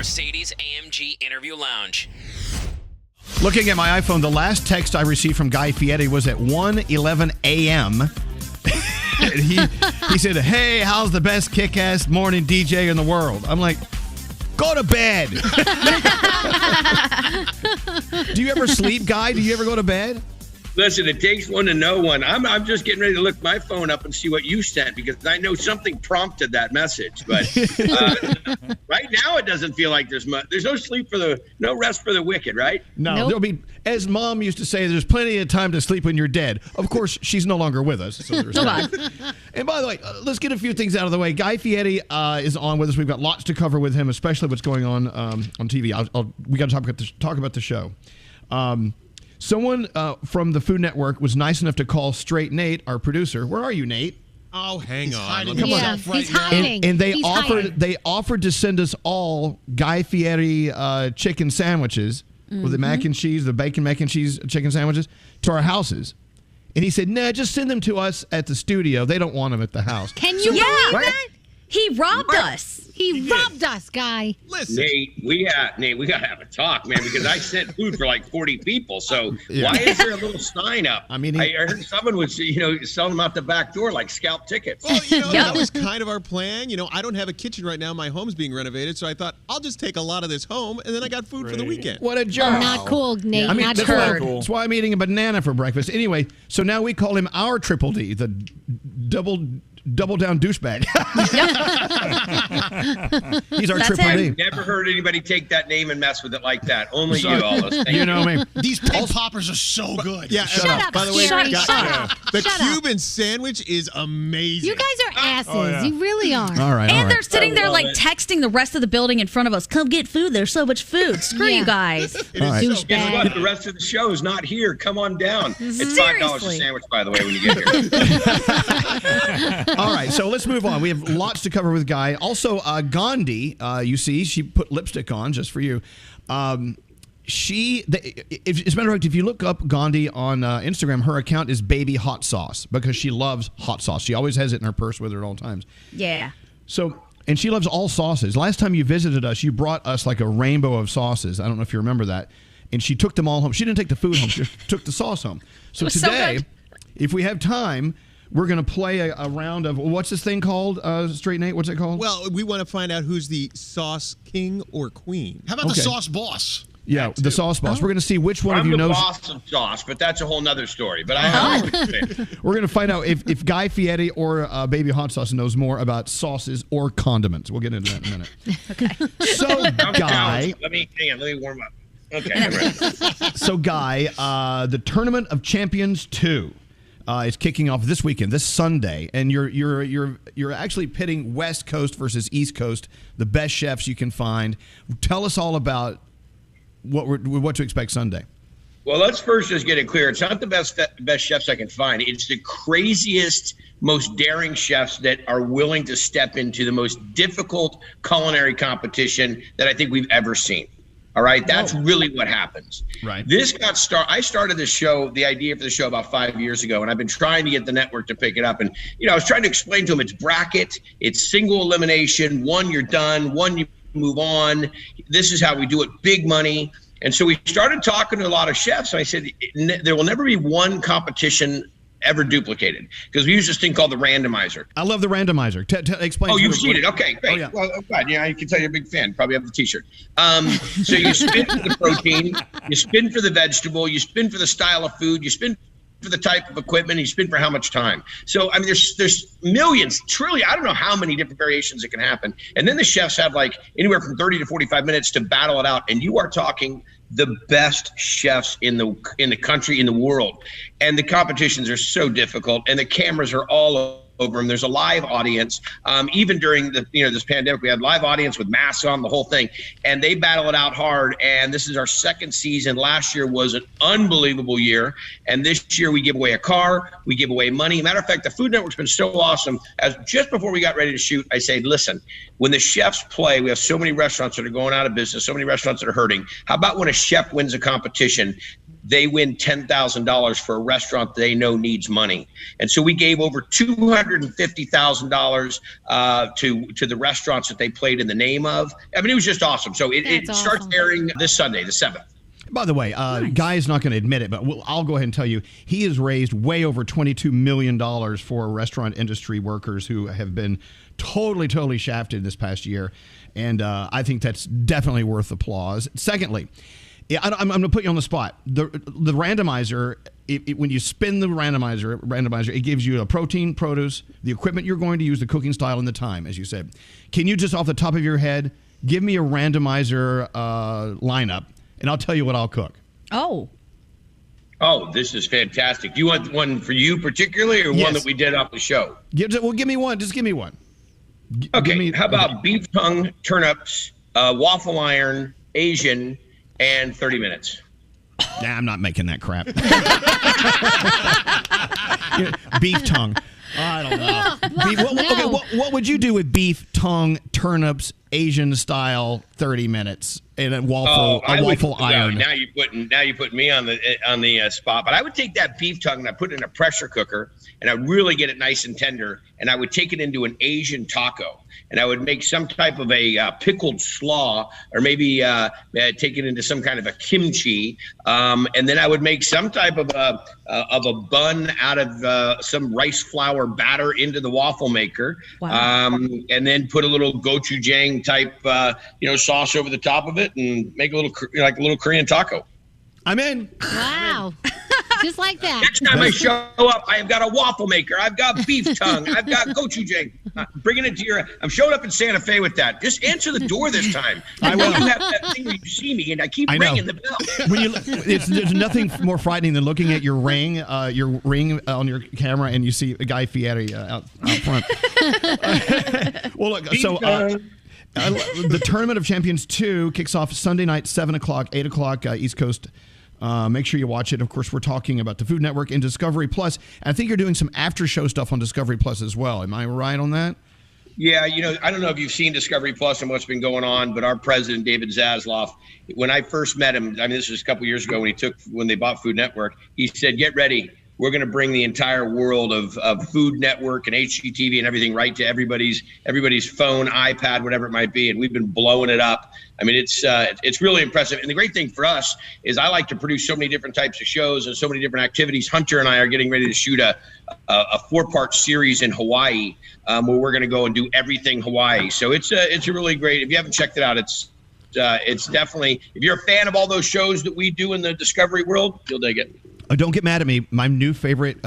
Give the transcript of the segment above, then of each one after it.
Mercedes-AMG Interview Lounge. Looking at my iPhone, the last text I received from Guy Fieri was at 1:11 a.m. he said, "Hey, how's the best kick-ass morning DJ in the world?" I'm like, go to bed. Do you ever sleep, Guy? Do you ever go to bed? Listen, it takes one to know one. I'm just getting ready to look my phone up and see what you sent because I know something prompted that message. But right now, it doesn't feel like there's much. There's no rest for the wicked, right? No, Nope. There'll be, as Mom used to say, there's plenty of time to sleep when you're dead. Of course, she's no longer with us. So there's that. And by the way, let's get a few things out of the way. Guy Fieri is on with us. We've got lots to cover with him, especially what's going on TV. We got to talk about the show. Someone from the Food Network was nice enough to call Straight Nate, our producer. Where are you, Nate? Oh, hang on. Come on. He's hiding. And they He's offered to send us all Guy Fieri chicken sandwiches with the mac and cheese, the bacon mac and cheese chicken sandwiches to our houses. And he said, "Nah, just send them to us at the studio. They don't want them at the house." Can you believe that? He robbed us. He robbed us, Guy. Listen. Nate, we got to have a talk, man, because I sent food for like 40 people. So why is there a little sign up? I mean, I heard someone was, selling them out the back door like scalp tickets. Well, that was kind of our plan. I don't have a kitchen right now. My home's being renovated. So I thought I'll just take a lot of this home and then I got food for the weekend. What a jerk. Not cool, Nate. I mean, not cool. that's why I'm eating a banana for breakfast. Anyway, so now we call him our Triple D, the double down douchebag. He's our Triple D. Never heard anybody take that name and mess with it like that. Only you, Elvis. You know me. These pig poppers are so good. Yeah, Shut up, by the way, Fieri, shut up. the Shut up. Cuban sandwich is amazing. You guys are asses. You really are. All right. And they're sitting there like texting the rest of the building in front of us. Come get food. There's so much food. Screw you guys. All right. Guess what? The rest of the show is not here. Come on down. It's $5 a sandwich, by the way, when you get here. All right, so let's move on. We have lots to cover with Guy. Also, Gandhi, you see, she put lipstick on just for you. As a matter of fact, if you look up Gandhi on Instagram, her account is Baby Hot Sauce because she loves hot sauce. She always has it in her purse with her at all times. Yeah. So, and she loves all sauces. Last time you visited us, you brought us like a rainbow of sauces. I don't know if you remember that. And she took them all home. She didn't take the food home. She just took the sauce home. So today, if we have time, we're going to play a round of, what's this thing called, Straight Nate? What's it called? Well, we want to find out who's the sauce king or queen. How about the sauce boss? Yeah, the sauce boss. We're going to see which one of you knows. I'm the boss of sauce, but that's a whole nother story. But we're going to find out if Guy Fieri or Baby Hot Sauce knows more about sauces or condiments. We'll get into that in a minute. Okay. So, Guy. Let me warm up. Okay. So, Guy, the Tournament of Champions 2 is kicking off this weekend, this Sunday, and you're actually pitting West Coast versus East Coast, the best chefs you can find. Tell us all about what to expect Sunday. Well, let's first just get it clear. It's not the best chefs I can find. It's the craziest, most daring chefs that are willing to step into the most difficult culinary competition that I think we've ever seen. All right. That's really what happens. Right. This got started. I started the show, the idea for the show about 5 years ago, and I've been trying to get the network to pick it up. And, I was trying to explain to them it's bracket, it's single elimination. One, you're done. One, you move on. This is how we do it. Big money. And so we started talking to a lot of chefs. And I said, there will never be one competition ever duplicated because we use this thing called the randomizer. I love the randomizer. Explain. Oh, you've seen it. Okay, great. Oh, yeah. Well, I'm glad. Yeah, I can tell you're a big fan. Probably have the T-shirt. So you spin for the protein, you spin for the vegetable, you spin for the style of food, you spin for the type of equipment, and you spin for how much time. So, I mean, there's millions, truly, I don't know how many different variations it can happen. And then the chefs have like anywhere from 30 to 45 minutes to battle it out. And you are talking the best chefs in the country, in the world. And the competitions are so difficult, and the cameras are all over them. There's a live audience. Even during this pandemic, we had live audience with masks on, the whole thing, and they battle it out hard. And this is our second season. Last year was an unbelievable year, and this year we give away a car, we give away money. Matter of fact, the Food Network's been so awesome. As just before we got ready to shoot, I said, listen, when the chefs play, we have so many restaurants that are going out of business, so many restaurants that are hurting. How about when a chef wins a competition? they win $10,000 for a restaurant they know needs money. And so we gave over $250,000 to the restaurants that they played in the name of. I mean, it was just awesome. So it starts airing this Sunday, the 7th. By the way, Guy is not going to admit it, but I'll go ahead and tell you, he has raised way over $22 million for restaurant industry workers who have been totally shafted this past year. And I think that's definitely worth applause. Secondly, I'm going to put you on the spot. The randomizer, when you spin the randomizer, it gives you a protein, produce, the equipment you're going to use, the cooking style, and the time, as you said. Can you just off the top of your head give me a randomizer lineup, and I'll tell you what I'll cook? Oh, this is fantastic. Do you want one for you particularly, or one that we did off the show? Give me one. Just give me one. Okay. How about beef tongue, turnips, waffle iron, Asian, and 30 minutes? Nah, I'm not making that crap. Beef tongue. I don't know. What would you do with beef tongue, turnips, Asian style, 30 minutes, and a waffle iron? Now you're putting me on the spot. But I would take that beef tongue and I put it in a pressure cooker, and I would really get it nice and tender, and I would take it into an Asian taco. And I would make some type of a pickled slaw, or maybe take it into some kind of a kimchi. And then I would make some type of a bun out of some rice flour batter into the waffle maker. Wow. And then put a little gochujang type sauce over the top of it, and make a little Korean taco. I'm in. Wow. Just like that. Next time I show up, I've got a waffle maker. I've got beef tongue. I've got gochujang. Bringing it to I'm showing up in Santa Fe with that. Just answer the door this time. I will. You have that thing where you see me, and I keep ringing the bell. There's nothing more frightening than looking at your ring on your camera, and you see a Guy Fieri out front. Well, look. So. The Tournament of Champions 2 kicks off Sunday night, 7 o'clock, 8 o'clock East Coast. Make sure you watch it. Of course, we're talking about the Food Network and Discovery Plus. And I think you're doing some after-show stuff on Discovery Plus as well. Am I right on that? Yeah, I don't know if you've seen Discovery Plus and what's been going on, but our president, David Zasloff, when I first met him, I mean, this was a couple years ago when they bought Food Network, he said, get ready. We're going to bring the entire world of Food Network and HGTV and everything right to everybody's phone, iPad, whatever it might be. And we've been blowing it up. I mean, it's really impressive. And the great thing for us is I like to produce so many different types of shows and so many different activities. Hunter and I are getting ready to shoot a 4-part series in Hawaii where we're going to go and do everything Hawaii. So it's a really great. If you haven't checked it out, it's definitely, if you're a fan of all those shows that we do in the Discovery world, you'll dig it. Don't get mad at me. My new favorite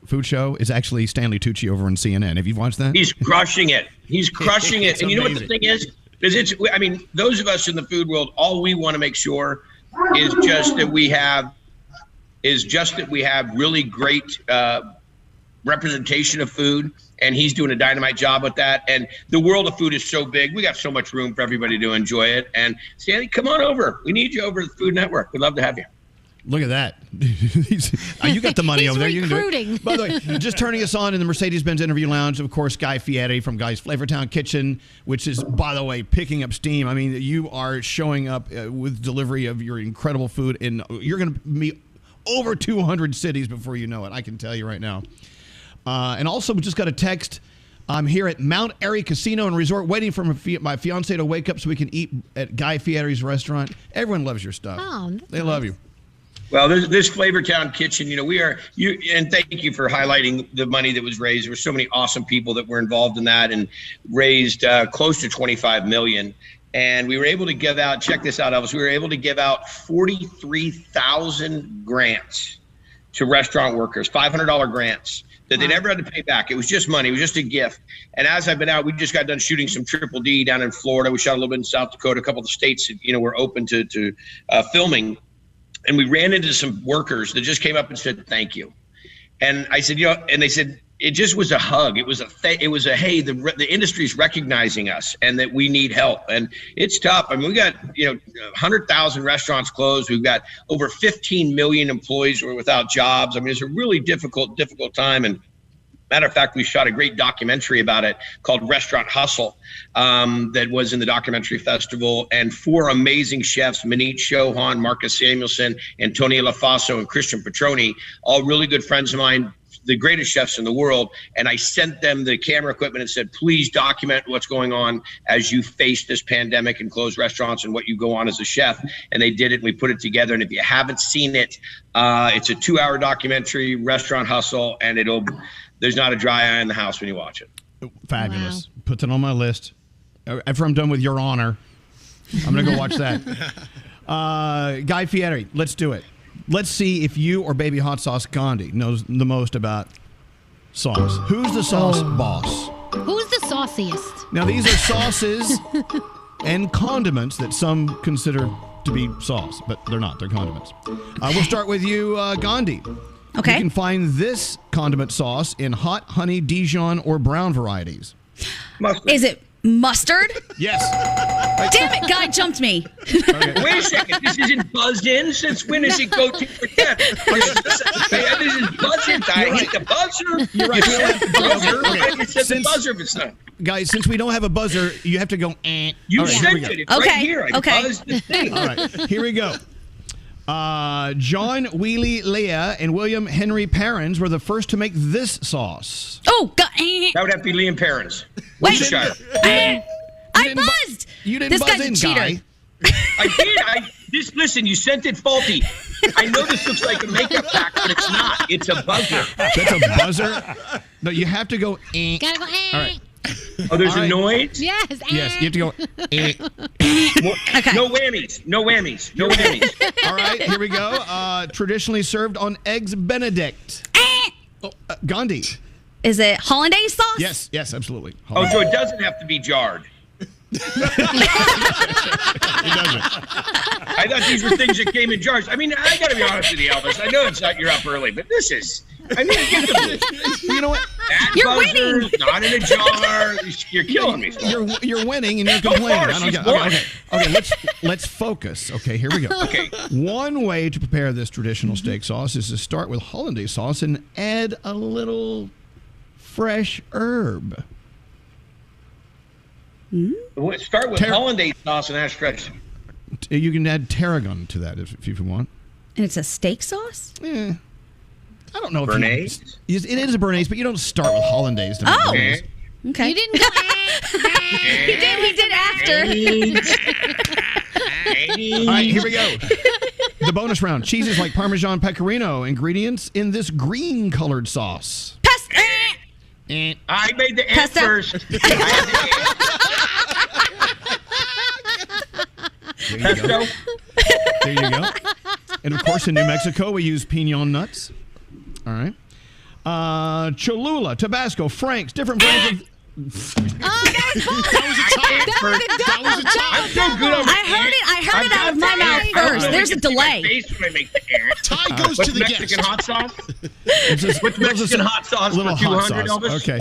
food show is actually Stanley Tucci over on CNN. Have you watched that? He's crushing it. And you know what the thing is? Those of us in the food world, all we want to make sure is just that we have really great representation of food. And he's doing a dynamite job with that. And the world of food is so big. We got so much room for everybody to enjoy it. And Stanley, come on over. We need you over at the Food Network. We'd love to have you. Look at that. You got the money over there. You can do it. By the way, just turning us on in the Mercedes-Benz interview lounge, of course, Guy Fieri from Guy's Flavortown Kitchen, which is, by the way, picking up steam. I mean, you are showing up with delivery of your incredible food, and you're going to be over 200 cities before you know it. I can tell you right now. And also, we just got a text. I'm here at Mount Airy Casino and Resort waiting for my fiance to wake up so we can eat at Guy Fieri's restaurant. Everyone loves your stuff. Oh, they love you. Well, this Flavortown Kitchen, and thank you for highlighting the money that was raised. There were so many awesome people that were involved in that and raised close to $25 million. And we were able to give out, check this out, Elvis, we were able to give out 43,000 grants to restaurant workers, $500 grants that they never had to pay back. It was just money. It was just a gift. And as I've been out, we just got done shooting some Triple D down in Florida. We shot a little bit in South Dakota, a couple of the states that, were open to filming. And we ran into some workers that just came up and said, thank you. And I said, and they said, it just was a hug. It was hey, the industry's recognizing us and that we need help. And it's tough. I mean, we got, 100,000 restaurants closed. We've got over 15 million employees who are without jobs. I mean, it's a really difficult time. And Matter of fact, we shot a great documentary about it called Restaurant Hustle that was in the documentary festival. And 4 amazing chefs, Manit Chauhan, Marcus Samuelson, Antonio Lafaso, and Christian Petroni, all really good friends of mine, the greatest chefs in the world. And I sent them the camera equipment and said, please document what's going on as you face this pandemic and close restaurants and what you go on as a chef. And they did it. And we put it together. And if you haven't seen it, it's a 2-hour documentary, Restaurant Hustle, and there's not a dry eye in the house when you watch it. Fabulous. Wow. Put it on my list. After I'm done with Your Honor, I'm going to go watch that. Guy Fieri, let's do it. Let's see if you or Baby Hot Sauce Gandhi knows the most about sauce. Who's the sauce boss? Who's the sauciest? Now, these are sauces and condiments that some consider to be sauce, but they're not. They're condiments. We'll start with you, Gandhi. Okay. You can find this condiment sauce in hot, honey, Dijon, or brown varieties. Mustard. Is it mustard? Yes. Damn it, Guy jumped me. Okay. Wait a second. This isn't buzzed in? Since when does it go to for death? This is buzzing. I hit the buzzer. You're right. You said the buzzer. Okay. You said the buzzer if it's not. Guys, since we don't have a buzzer, you have to go, eh. You right, said it. It's right here. I buzzed the thing. All right. Here we go. John Wheely Leah and William Henry Perrins were the first to make this sauce. Oh, God. That would have to be Liam Perrins. Wait. I buzzed. You didn't this buzz guy's in, a cheater. Guy. I did. Listen, you sent it faulty. I know this looks like a makeup pack, but it's not. It's a buzzer. That's a buzzer? No, you have to go, eh. Gotta go, eh. All right. Oh, there's a noise? Yes, eh. Yes, you have to go, eh. Okay. No whammies. No whammies. No whammies. All right, here we go. Traditionally served on Eggs Benedict. Gandhi. Is it hollandaise sauce? Yes, absolutely. Oh, so it doesn't have to be jarred. It doesn't. I thought these were things that came in jars. I mean, I got to be honest with you, Elvis. I know it's not you're up early, but this is. I mean, get the you know what? You're buzzer, winning. not in a jar. You're killing me. You're winning and you're complaining. Of course, I don't get. Okay. Let's focus. Okay, here we go. Okay. One way to prepare this traditional steak sauce is to start with hollandaise sauce and add a little fresh herb. Start with hollandaise sauce and add fresh. You can add tarragon to that if you want. And it's a steak sauce? I don't know if Bernaise? it is a Bernaise, but you don't start with hollandaise to make Bernaise. Okay. You didn't go, eh. He did after. All right, here we go. The bonus round. Cheeses like Parmesan Pecorino. Ingredients in this green-colored sauce. I made the ant Pesto. first. Pesto. There you go. And of course, in New Mexico, we use pinon nuts. All right. Cholula, Tabasco, Frank's, different brands of. That was a tie. I'm so good on I heard it out of my mouth first. There's a delay. Tie goes to the guest. Mexican hot sauce? What's Mexican hot sauce Little for 200, hot sauce. Elvis? Okay.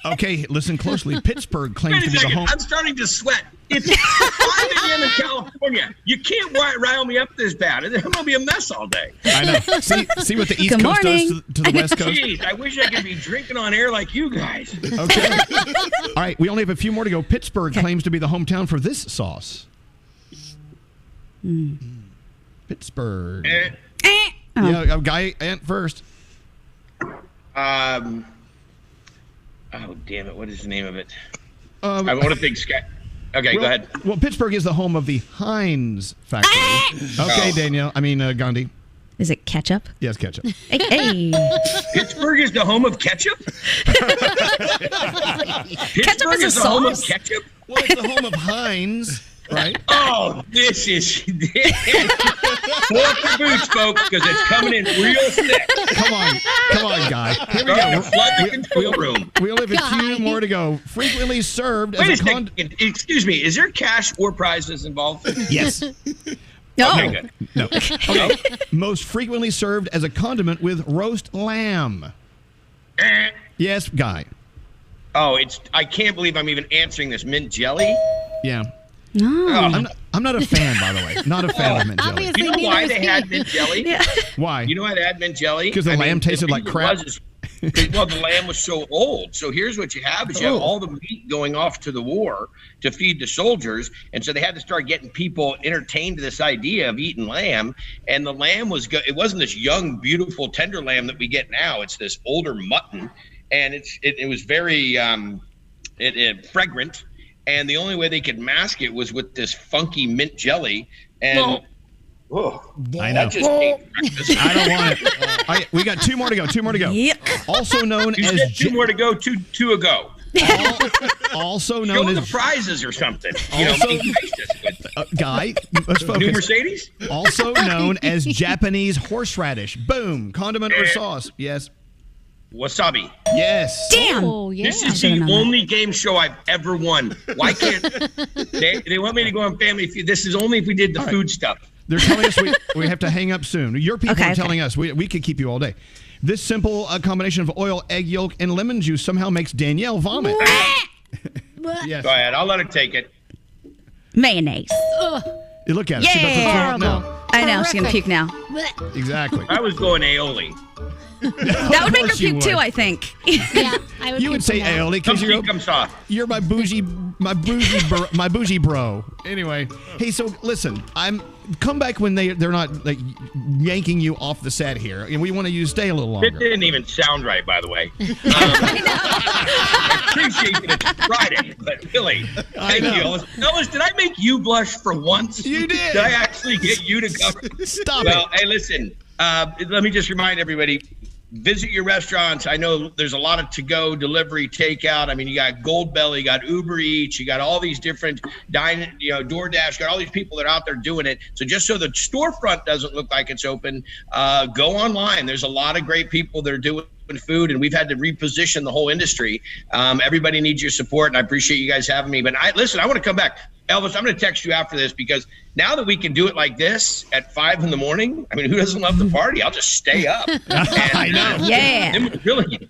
Okay, listen closely. Pittsburgh claims Wait to a be the second. home. I'm starting to sweat. It's 5 a.m. in California. You can't rile me up this bad. I'm going to be a mess all day. I know. See what the East Good Coast morning. does to the West Coast? Jeez, I wish I could be drinking on air like you guys. Okay. All right, we only have a few more to go. Pittsburgh claims to be the hometown for this sauce. Pittsburgh. Yeah, a guy ant first. Oh, damn it. What is the name of it? I want to think. Okay, go ahead. Well, Pittsburgh is the home of the Heinz factory. Okay, Danielle. Gandhi. Is it ketchup? Yes, ketchup. Hey. Pittsburgh is the home of ketchup? Ketchup is a the home of sauce? ketchup? Well, it's the home of Heinz, right? Oh, this is... Pull up your boots, folks, because it's coming in real thick. Come on, guy. Here we Starting go. to flood the control room. We only have a few more to go. Frequently served Wait a as a second. Excuse me. Is there cash or prizes involved? Yes. No. Okay, good. No. Okay. Most frequently served as a condiment with roast lamb. Yes, Guy. Oh, I can't believe I'm even answering this. Mint jelly? Yeah. No. I'm not a fan, by the way. Not a fan of mint jelly. Obviously, You know why neither is they he. had mint jelly? Yeah. Why? You know why they had mint jelly? Because the lamb tasted like crap? Well, the lamb was so old. So here's what you have is you have all the meat going off to the war to feed the soldiers. And so they had to start getting people entertained to this idea of eating lamb. And the lamb was it wasn't this young, beautiful, tender lamb that we get now. It's this older mutton. And it was very fragrant. And the only way they could mask it was with this funky mint jelly. And I know. I don't want it. We got 2 more to go. 2 more to go. Yep. Also known you as said 2 more to go. Two ago. Also known Show as the prizes or something. Guy, let's focus. New Mercedes. Also known as Japanese horseradish. Boom. Condiment or sauce. Yes. Wasabi. Yes. Damn. Oh, yeah. This is the only game show I've ever won. Why can't they want me to go on Family Feud? This is only if we did the food stuff. They're telling us we have to hang up soon. Your people are telling us we could keep you all day. This simple combination of oil, egg yolk, and lemon juice somehow makes Danielle vomit. Yes. Go ahead. I'll let her take it. Mayonnaise. You look at it. Yeah. She's about to throw up now. I know. She's going to puke now. Exactly. I was going aioli. That would make her puke too, I think. Yeah, I would. You would say aioli because you're my bougie bro. Anyway, hey, so listen, come back when they're not like yanking you off the set here, and we want you to stay a little longer. It didn't even sound right, by the way. I appreciate that it's Friday, but really, thank you, Elvis. Did I make you blush for once? You did. Did I actually get you to cover? Stop it. Well, hey, listen. Let me just remind everybody. Visit your restaurants. I know there's a lot of to-go, delivery, takeout. I mean, you got Goldbelly, you got Uber Eats, you got all these different DoorDash, you got all these people that are out there doing it. So just so the storefront doesn't look like it's open, go online. There's a lot of great people that are doing food, and we've had to reposition the whole industry. Everybody needs your support, and I appreciate you guys having me. But I want to come back. Elvis, I'm going to text you after this because now that we can do it like this at 5 a.m, I mean, who doesn't love the party? I'll just stay up. I know. Yeah. Really.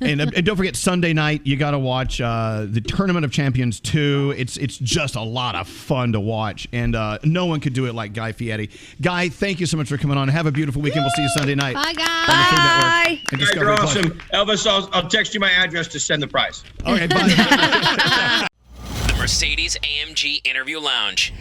And don't forget, Sunday night, you got to watch the Tournament of Champions 2. It's just a lot of fun to watch, and no one could do it like Guy Fieri. Guy, thank you so much for coming on. Have a beautiful weekend. We'll see you Sunday night. Bye, guys. Bye. You guys are awesome. Elvis, I'll text you my address to send the prize. Okay, bye. Mercedes AMG Interview Lounge.